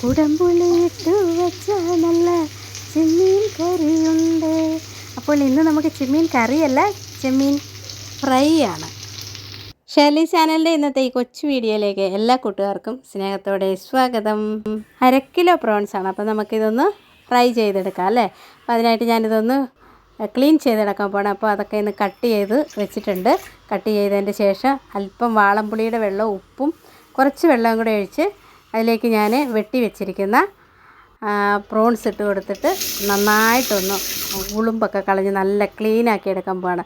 കുടംപുളിയിട്ട് വെച്ച നല്ല ചെമ്മീൻ കറിയുണ്ട്. അപ്പോൾ ഇന്ന് നമുക്ക് ചെമ്മീൻ കറിയല്ല, ചെമ്മീൻ ഫ്രൈ ആണ്. ഷെർലി ചാനലിൻ്റെ ഇന്നത്തെ ഈ കൊച്ചു വീഡിയോയിലേക്ക് എല്ലാ കൂട്ടുകാർക്കും സ്നേഹത്തോടെ സ്വാഗതം. 1/2 കിലോ പ്രോൺസ് ആണ്. അപ്പോൾ നമുക്കിതൊന്ന് ഫ്രൈ ചെയ്തെടുക്കാം അല്ലേ. അപ്പോൾ അതിനായിട്ട് ഞാനിതൊന്ന് ക്ലീൻ ചെയ്തെടുക്കാൻ പോകണം. അപ്പോൾ അതൊക്കെ ഇന്ന് കട്ട് ചെയ്ത് വെച്ചിട്ടുണ്ട്. കട്ട് ചെയ്തതിൻ്റെ ശേഷം അല്പം വാളംപുളിയുടെ വെള്ളവും ഉപ്പും കുറച്ച് വെള്ളവും കൂടെ ഒഴിച്ച് അതിലേക്ക് ഞാൻ വെട്ടി വെച്ചിരിക്കുന്ന പ്രോൺസ് ഇട്ട് കൊടുത്തിട്ട് നന്നായിട്ടൊന്ന് ഉളുമ്പൊക്കെ കളഞ്ഞ് നല്ല ക്ലീനാക്കി എടുക്കാൻ പോവാണ്.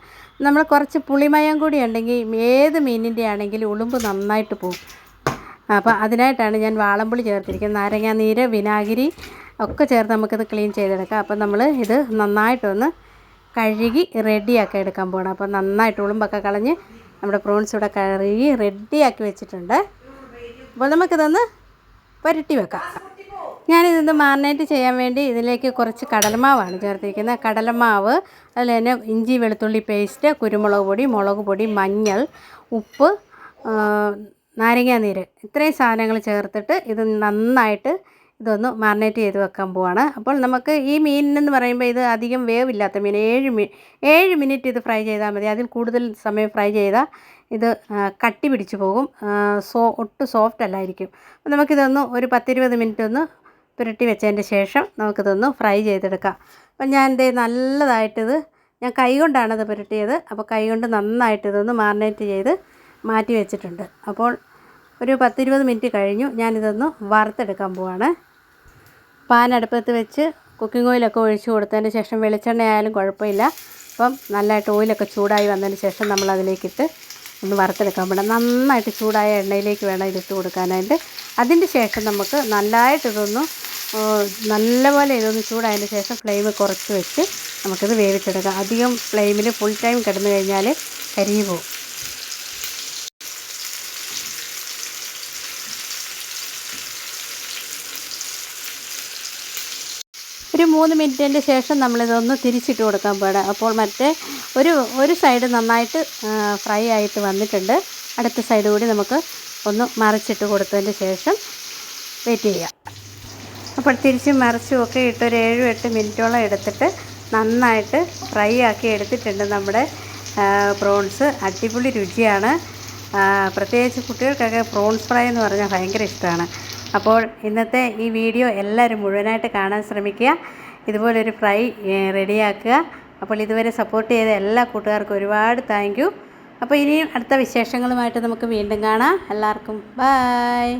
നമ്മൾ കുറച്ച് പുളിമയം കൂടി ഉണ്ടെങ്കിൽ ഏത് മീനിൻ്റെ ആണെങ്കിലും ഉളുമ്പ് നന്നായിട്ട് പോകും. അപ്പോൾ അതിനായിട്ടാണ് ഞാൻ വാളംപുളി ചേർത്തിരിക്കുന്നത്. നാരങ്ങാ നീര്, വിനാഗിരി ഒക്കെ ചേർത്ത് നമുക്കിത് ക്ലീൻ ചെയ്തെടുക്കാം. അപ്പോൾ നമ്മൾ ഇത് നന്നായിട്ടൊന്ന് കഴുകി റെഡിയാക്കി എടുക്കാൻ പോകണം. അപ്പോൾ നന്നായിട്ട് ഉളുമ്പൊക്കെ കളഞ്ഞ് നമ്മുടെ പ്രോൺസ് ഇവിടെ കഴുകി റെഡിയാക്കി വെച്ചിട്ടുണ്ട്. അപ്പോൾ നമുക്കിതൊന്ന് പുരട്ടി വെക്കാം. ഞാനിതൊന്ന് മാറിനേറ്റ് ചെയ്യാൻ വേണ്ടി ഇതിലേക്ക് കുറച്ച് കടലമാവാണ് ചേർത്തിരിക്കുന്നത്. കടലമാവ്, അതിൽ തന്നെ ഇഞ്ചി വെളുത്തുള്ളി പേസ്റ്റ്, കുരുമുളക് പൊടി, മുളക് പൊടി, മഞ്ഞൾ, ഉപ്പ്, നാരങ്ങാനീര്, ഇത്രയും സാധനങ്ങൾ ചേർത്തിട്ട് ഇത് നന്നായിട്ട് ഇതൊന്ന് മാറിനേറ്റ് ചെയ്ത് വെക്കാൻ പോവാണ്. അപ്പോൾ നമുക്ക് ഈ മീനെന്ന് പറയുമ്പോൾ ഇത് അധികം വേവില്ലാത്ത മീൻ. 7 മിനിറ്റ് ഇത് ഫ്രൈ ചെയ്താൽ മതി. അതിൽ കൂടുതൽ സമയം ഫ്രൈ ചെയ്താൽ ഇത് കട്ടി പിടിച്ച് പോകും, ഒട്ടും സോഫ്റ്റ് അല്ലായിരിക്കും. അപ്പോൾ നമുക്കിതൊന്ന് ഒരു 10-20 മിനിറ്റ് ഒന്ന് പുരട്ടി വെച്ചതിൻ്റെ ശേഷം നമുക്കിതൊന്ന് ഫ്രൈ ചെയ്തെടുക്കാം. അപ്പം ഞാൻ നല്ലതായിട്ടിത് ഞാൻ കൈ കൊണ്ടാണത് പുരട്ടിയത്. അപ്പോൾ കൈ കൊണ്ട് നന്നായിട്ട് ഇതൊന്ന് മാറിനേറ്റ് ചെയ്ത് മാറ്റി വെച്ചിട്ടുണ്ട്. അപ്പോൾ ഒരു 10-20 മിനിറ്റ് കഴിഞ്ഞു. ഞാനിതൊന്ന് വറുത്തെടുക്കാൻ പോവാണ്. പാൻ അടുപ്പത്ത് വെച്ച് കുക്കിംഗ് ഓയിലൊക്കെ ഒഴിച്ച് കൊടുത്തതിന് ശേഷം വെളിച്ചെണ്ണ ആയാലും കുഴപ്പമില്ല. അപ്പം നല്ലതായിട്ട് ഓയിലൊക്കെ ചൂടായി വന്നതിന് ശേഷം നമ്മളതിലേക്കിട്ട് ഒന്ന് വറുത്തെടുക്കാൻ പോകണം. നന്നായിട്ട് ചൂടായ എണ്ണയിലേക്ക് വേണം ഇതിട്ട് കൊടുക്കാനായിട്ട്. അതിൻ്റെ ശേഷം നമുക്ക് നല്ലതായിട്ടിതൊന്ന് നല്ലപോലെ ഇതൊന്ന് ചൂടായതിന് ശേഷം ഫ്ലെയിം കുറച്ച് വെച്ച് നമുക്കിത് വേവിച്ചെടുക്കാം. അധികം ഫ്ലെയിമിൽ ഫുൾ ടൈം കിടന്നു കഴിഞ്ഞാൽ കരിഞ്ഞു പോകും. ഒരു 3 മിനിറ്റിൻ്റെ ശേഷം നമ്മളിതൊന്ന് തിരിച്ചിട്ട് കൊടുക്കാൻ പാടാം. അപ്പോൾ ഒരു സൈഡ് നന്നായിട്ട് ഫ്രൈ ആയിട്ട് വന്നിട്ടുണ്ട്. അടുത്ത സൈഡ് കൂടി നമുക്ക് ഒന്ന് മറിച്ചിട്ട് കൊടുത്തതിന് ശേഷം വെയിറ്റ് ചെയ്യാം. അപ്പോൾ തിരിച്ചും മറിച്ചും ഒക്കെ ഇട്ട് ഒരു 7-8 മിനിറ്റോളം എടുത്തിട്ട് നന്നായിട്ട് ഫ്രൈ ആക്കി എടുത്തിട്ടുണ്ട് നമ്മുടെ പ്രോൺസ്. അടിപൊളി രുചിയാണ്. പ്രത്യേകിച്ച് കുട്ടികൾക്കൊക്കെ പ്രോൺസ് ഫ്രൈ എന്ന് പറഞ്ഞാൽ ഭയങ്കര ഇഷ്ടമാണ്. അപ്പോൾ ഇന്നത്തെ ഈ വീഡിയോ എല്ലാവരും മുഴുവനായിട്ട് കാണാൻ ശ്രമിക്കുക. ഇതുപോലൊരു ഫ്രൈ റെഡിയാക്കുക. അപ്പോൾ ഇതുവരെ സപ്പോർട്ട് ചെയ്ത എല്ലാ കൂട്ടുകാർക്കും ഒരുപാട് താങ്ക് യു. അപ്പോൾ ഇനിയും അടുത്ത വിശേഷങ്ങളുമായിട്ട് നമുക്ക് വീണ്ടും കാണാം. എല്ലാവർക്കും ബൈ.